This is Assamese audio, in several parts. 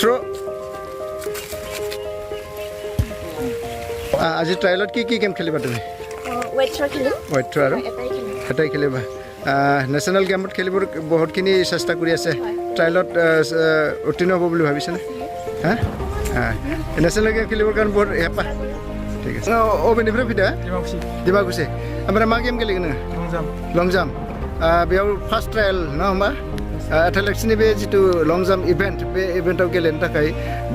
থ্ৰ আজি ট্ৰায়েলত কি গেম খেলিবা তুমি ৱেট থ্ৰ খেলিম ৱেট থ্ৰ আৰু এটাই খেলিবা নেশ্যনেল গেমত খেলিবৰ বহুতখিনি চেষ্টা কৰি আছে ট্ৰায়েলত উত্তীৰ্ণ হ'ব বুলি ভাবিছেনে হা নেশ্যনেল গেম খেলিবৰ কাৰণে বহুত হেঁপাহ ঠিক আছে অবেনিफ्राय फैदा दिमाकुसि ओमफ्राय मा गेम गेलेगोन नोङो लं जाम्प बेयाव फार्स्ट ट्रायल नङा होमबा एथलेटिक्सनि बे जिथु लं जाम्प इभेन्ट बे इभेन्टआव गेलेनो थाखाय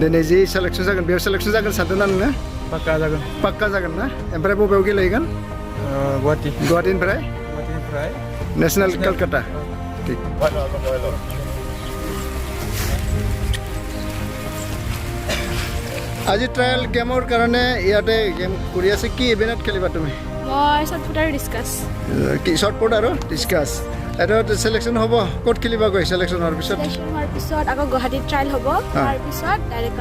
दिनै जि सेलेक्सन जागोन बेयाव सेलेक्सन जागोन सानदों ना नोङो पाक्का जागोन ना ओमफ्राय बबेयाव गेलेहैगोन गुवाहाटीनिफ्राय नेशनेल कलकाता ঠিক আজি ট্ৰায়েল গেমৰ কাৰণে ইয়াতে গেম কৰি আছে কি ইভেন্টত খেলিবা তুমি মই শৰ্টপুট আৰু ডিসকাস কি শৰ্টপুট আৰু ডিসকাস এটা সিলেকশন হ'ব ক'ত খেলিবা গৈ সিলেকশন হোৱাৰ পিছত আকৌ গুৱাহাটীত ট্ৰায়েল হ'ব তাৰ পিছত ডাইৰেক্ট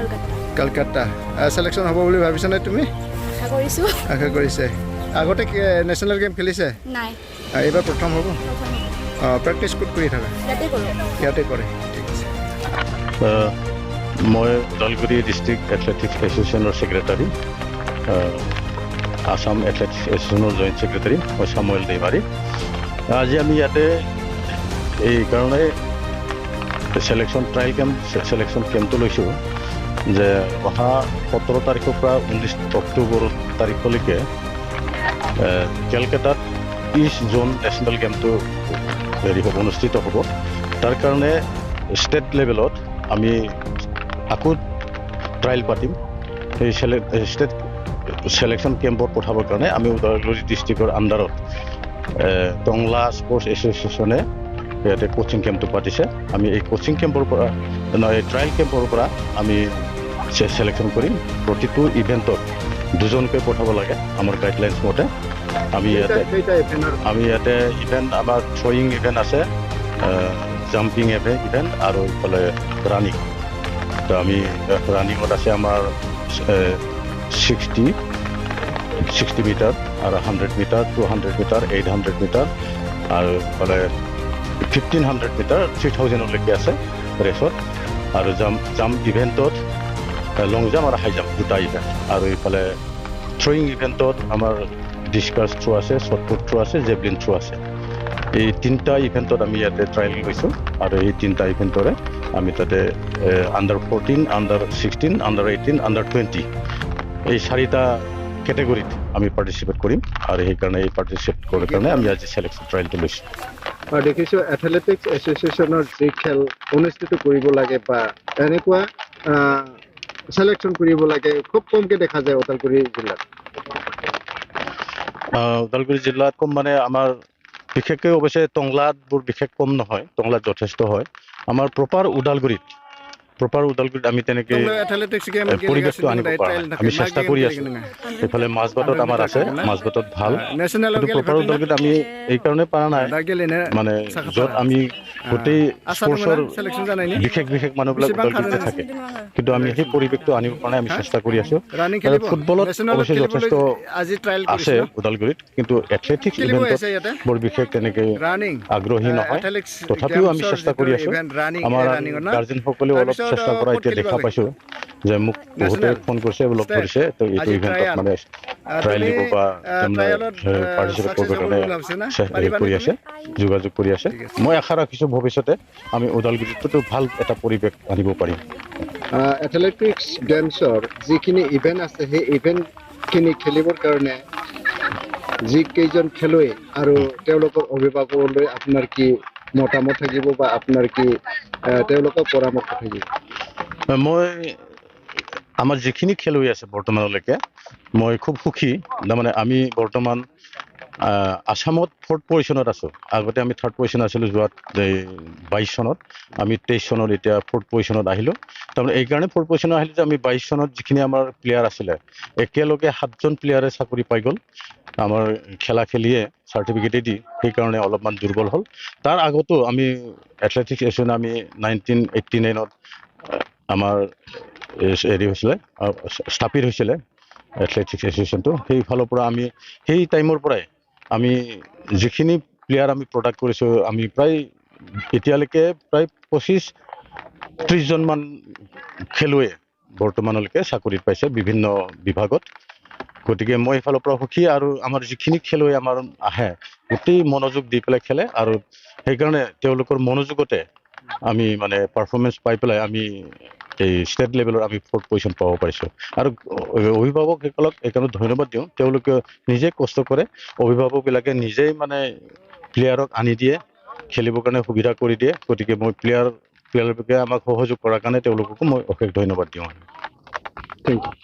কলকাতা সিলেকশন হ'ব বুলি ভাবিছানে তুমি আশা কৰিছে আগতে নেশ্যনেল গেম খেলিছে নাই এইবাৰ প্ৰথম হ'ব প্ৰেক্টিছ ক'ত কৰি থাকা ইয়াতে কৰে ঠিক আছে মই ওদালগুৰি ডিষ্ট্ৰিক্ট এথলেটিক্স এছ'চিয়েশ্যনৰ ছেক্ৰেটাৰী আসাম এথলেটিক্স এছ'চিয়েশ্যনৰ জইণ্ট ছেক্ৰেটাৰী মই সামুৱেল দেৱাৰী আজি আমি ইয়াতে এইকাৰণে ছিলেকশ্যন কেম্পটো লৈছোঁ যে অহা 17 তাৰিখৰ পৰা 19 অক্টোবৰ তাৰিখলৈকে কেলকাতাত 30 জুন নেশ্যনেল গেমটো অনুষ্ঠিত হ'ব তাৰ কাৰণে ষ্টেট লেভেলত আমি আকৌ ট্ৰায়েল পাতিম সেই ষ্টেট সিলেকশন কেম্পত পঠাবৰ কাৰণে আমি ওদালগুৰি ডিষ্ট্ৰিক্টৰ আণ্ডাৰত টংলা স্পৰ্টছ এছ'চিয়েশ্যনে ইয়াতে কোচিং কেম্পটো পাতিছে আমি এই কোচিং কেম্পৰ পৰা ট্ৰায়েল কেম্পৰ পৰা আমি সিলেকশন কৰিম প্ৰতিটো ইভেণ্টত দুজনকৈ পঠাব লাগে আমাৰ গাইডলাইনছ মতে আমি ইয়াতে ইভেণ্ট আমাৰ থ্ৰয়িং ইভেণ্ট আছে জাম্পিং ইভেণ্ট আৰু ইফালে ৰানিং তো আমি ৰানিঙত আছে আমাৰ 60 মিটাৰ আৰু 100 মিটাৰ 200 মিটাৰ 800 মিটাৰ আৰু ইফালে 1500 মিটাৰ 3000লৈকে আছে ৰেচত আৰু জাম্প ইভেণ্টত লং জাম্প আৰু হাই জাম্প দুটা ইভেণ্ট আৰু ইফালে থ্ৰয়িং ইভেণ্টত আমাৰ ডিসকাস থ্ৰ আছে শ্বটপুট থ্ৰ আছে জেভলিন থ্ৰ আছে এই তিনিটা ইভেণ্টত আমি ইয়াতে ট্ৰায়েল লৈছোঁ আৰু এই তিনিটা ইভেণ্টৰে আমি তাতে আণ্ডাৰ 14 আণ্ডাৰ 16 আণ্ডাৰ 18 আণ্ডাৰ 20 এই চাৰিটা কেটেগৰীত আমি পাৰ্টিচিপেট কৰিম আৰু সেইকাৰণে এই পাৰ্টিচিপেট কৰাৰ কাৰণে আমি আজি সিলেকশ্যন ট্ৰায়েলটো লৈছোঁ আৰু দেখিছোঁ এথলেটিক্স এছ'চিয়েশ্যনৰ যি খেল অনুষ্ঠিত কৰিব লাগে বা এনেকুৱা সিলেকশ্যন কৰিব লাগে খুব কমকৈ দেখা যায় ওদালগুৰি জিলাত কম মানে আমাৰ বিশেষকৈ অৱশ্যে টংলাত বৰ বিশেষ কম নহয় টংলাত যথেষ্ট হয় আমাৰ প্ৰপাৰ ওদালগুৰিত আমি তেনেকৈ পৰিৱেশটো আনিব পৰা নাই আমি চেষ্টা কৰি আছোঁ এইফালে মাজবাটত আমাৰ আছে মাজবাটত ভাল কিন্তু প্ৰপাৰ ওদালগুৰিত আমি এইকাৰণে পৰা নাই মানে য'ত আমি গোটেই স্পৰ্টছৰ বিশেষ মানুহবিলাক ওদালগুৰিতে থাকে কিন্তু আমি সেই পৰিৱেশটো আনিব পৰা নাই আমি চেষ্টা কৰি আছোঁ ফুটবলত অৱশ্যে যথেষ্ট আছে ওদালগুৰিত কিন্তু এথলেটিক্স ইভেণ্টত বৰ বিশেষ তেনেকৈ আগ্ৰহী নহয় তথাপিও আমি চেষ্টা কৰি আছোঁ আমাৰ গাৰ্জেনসকলেও অলপ চেষ্টা কৰা এতিয়া দেখা পাইছোঁ যে মোক বহুতে ফোন কৰিছে লগ কৰিছে তো এইটো ইভেণ্টত মানে ট্ৰায়েল দিব বা পাৰ্টিচিপেট কৰিবৰ কাৰণে কৰি আছে যোগাযোগ কৰি আছে মই আশা ৰাখিছোঁ ভৱিষ্যতে আমি ওদালগুৰিতো ভাল এটা পৰিৱেশ আনিব পাৰিম এথলেটিক্স গেমছৰ যিখিনি ইভেণ্ট আছে সেই ইভেণ্টখিনি খেলিবৰ কাৰণে যিকেইজন খেলুৱৈ আৰু তেওঁলোকৰ অভিভাৱকলৈ আপোনাৰ কি মতামত থাকিব বা আপোনাৰ কি তেওঁলোকৰ পৰামৰ্শ থাকিব মই আমাৰ যিখিনি খেলুৱৈ আছে বৰ্তমানলৈকে মই খুব সুখী তাৰমানে আমি বৰ্তমান আসামত 4th পজিশ্যনত আছোঁ আগতে আমি 3rd পজিশ্যন আছিলোঁ যোৱাত 22 চনত আমি 23 চনত এতিয়া 4th পজিশ্যনত আহিলোঁ তাৰমানে এইকাৰণে 4th পজিশ্যনত আহিলোঁ যে আমি 22 চনত যিখিনি আমাৰ প্লেয়াৰ আছিলে একেলগে 7জন প্লেয়াৰে চাকৰি পাই গ'ল আমাৰ খেলিয়ে চাৰ্টিফিকেট দি সেইকাৰণে অলপমান দুৰ্বল হ'ল তাৰ আগতো আমি এথলেটিক্স এছ'চিয়েশ্যন আমি 1989ত আমাৰ হেৰি হৈছিলে স্থাপিত হৈছিলে এথলেটিক্স এছ'চিয়েশ্যনটো সেইফালৰ পৰা আমি সেই টাইমৰ পৰাই আমি যিখিনি প্লেয়াৰ আমি প্ৰডাক্ট কৰিছোঁ আমি প্ৰায় এতিয়ালৈকে প্ৰায় 25-30 জনমান খেলুৱৈ বৰ্তমানলৈকে চাকৰিত পাইছে বিভিন্ন বিভাগত গতিকে মই এইফালৰ পৰা সুখী আৰু আমাৰ যিখিনি খেলুৱৈ আমাৰ আহে গোটেই মনোযোগ দি পেলাই খেলে আৰু সেইকাৰণে তেওঁলোকৰ মনোযোগতে আমি মানে পাৰফৰ্মেঞ্চ পাই পেলাই আমি এই ষ্টেট লেভেলৰ আমি 4th পজিশ্যন পাব পাৰিছোঁ আৰু অভিভাৱকসকলক এইকাৰণে ধন্যবাদ দিওঁ তেওঁলোকে নিজে কষ্ট কৰে অভিভাৱকবিলাকে নিজেই মানে প্লেয়াৰক আনি দিয়ে খেলিবৰ কাৰণে সুবিধা কৰি দিয়ে গতিকে মই প্লেয়াৰবিলাকে আমাক সহযোগ কৰাৰ কাৰণে তেওঁলোককো মই অশেষ ধন্যবাদ দিওঁ। Thank U.